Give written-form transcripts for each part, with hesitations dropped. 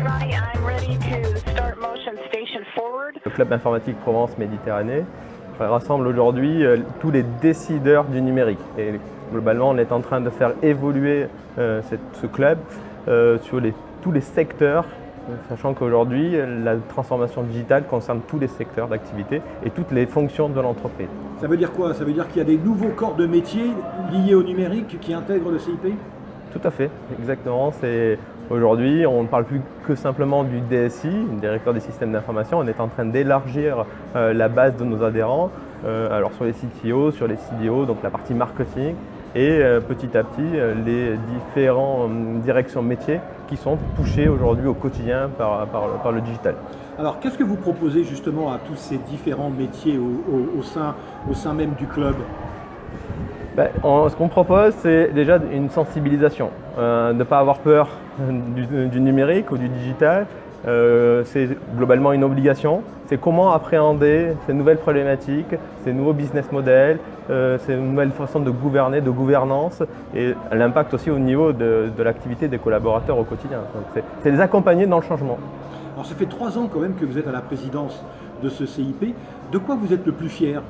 Ronnie, I'm ready to start motion station forward. Le Club informatique Provence-Méditerranée rassemble aujourd'hui tous les décideurs du numérique. Et globalement, on est en train de faire évoluer ce club sur tous les secteurs, sachant qu'aujourd'hui, la transformation digitale concerne tous les secteurs d'activité et toutes les fonctions de l'entreprise. Ça veut dire quoi? Ça veut dire qu'il y a des nouveaux corps de métier liés au numérique qui intègrent le CIP? Tout à fait, exactement. Aujourd'hui, on ne parle plus que simplement du DSI, directeur des systèmes d'information. On est en train d'élargir la base de nos adhérents, alors sur les CTO, sur les CDO, donc la partie marketing, et petit à petit les différentes directions métiers qui sont touchées aujourd'hui au quotidien par le digital. Alors, qu'est-ce que vous proposez justement à tous ces différents métiers au sein même du club? Ce qu'on propose, c'est déjà une sensibilisation, de ne pas avoir peur du numérique ou du digital. C'est globalement une obligation. C'est comment appréhender ces nouvelles problématiques, ces nouveaux business models, ces nouvelles façons de gouverner, de gouvernance et l'impact aussi au niveau de l'activité des collaborateurs au quotidien. Donc c'est les accompagner dans le changement. Alors, ça fait 3 ans quand même que vous êtes à la présidence de ce CIP. De quoi vous êtes le plus fier?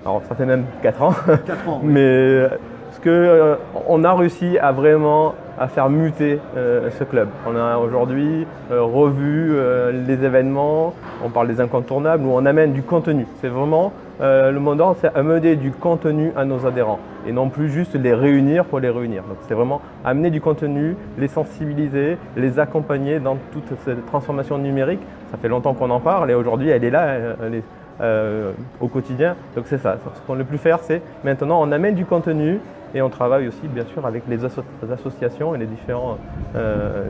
Alors ça fait même 4 ans, 4 ans, oui. mais parce que on a réussi à vraiment faire muter ce club. On a aujourd'hui revu les événements, on parle des incontournables, où on amène du contenu. C'est vraiment le mot d'ordre, c'est amener du contenu à nos adhérents et non plus juste les réunir pour les réunir. Donc c'est vraiment amener du contenu, les sensibiliser, les accompagner dans toute cette transformation numérique. Ça fait longtemps qu'on en parle et aujourd'hui elle est là. Au quotidien. Donc c'est ça. Ce qu'on a le plus faire, c'est maintenant on amène du contenu et on travaille aussi bien sûr avec les associations et les différentes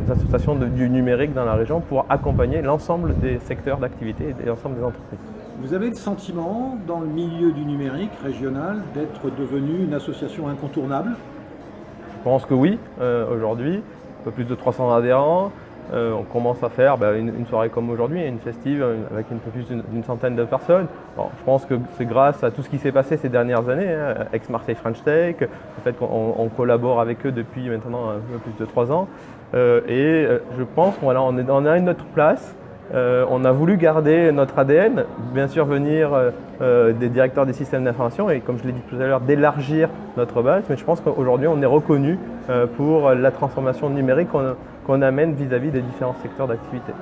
associations du numérique dans la région pour accompagner l'ensemble des secteurs d'activité et l'ensemble des entreprises. Vous avez le sentiment, dans le milieu du numérique régional, d'être devenu une association incontournable? Je pense que oui, aujourd'hui, un peu plus de 300 adhérents. On commence à faire une soirée comme aujourd'hui, une festive avec un peu plus d'une centaine de personnes. Bon, je pense que c'est grâce à tout ce qui s'est passé ces dernières années, ex-Marseille French Tech, le fait qu'on collabore avec eux depuis maintenant un peu plus de 3 ans. Et je pense qu'on on a notre place. On a voulu garder notre ADN, bien sûr venir des directeurs des systèmes d'information et comme je l'ai dit tout à l'heure, d'élargir notre base. Mais je pense qu'aujourd'hui on est reconnu pour la transformation numérique qu'on amène vis-à-vis des différents secteurs d'activité.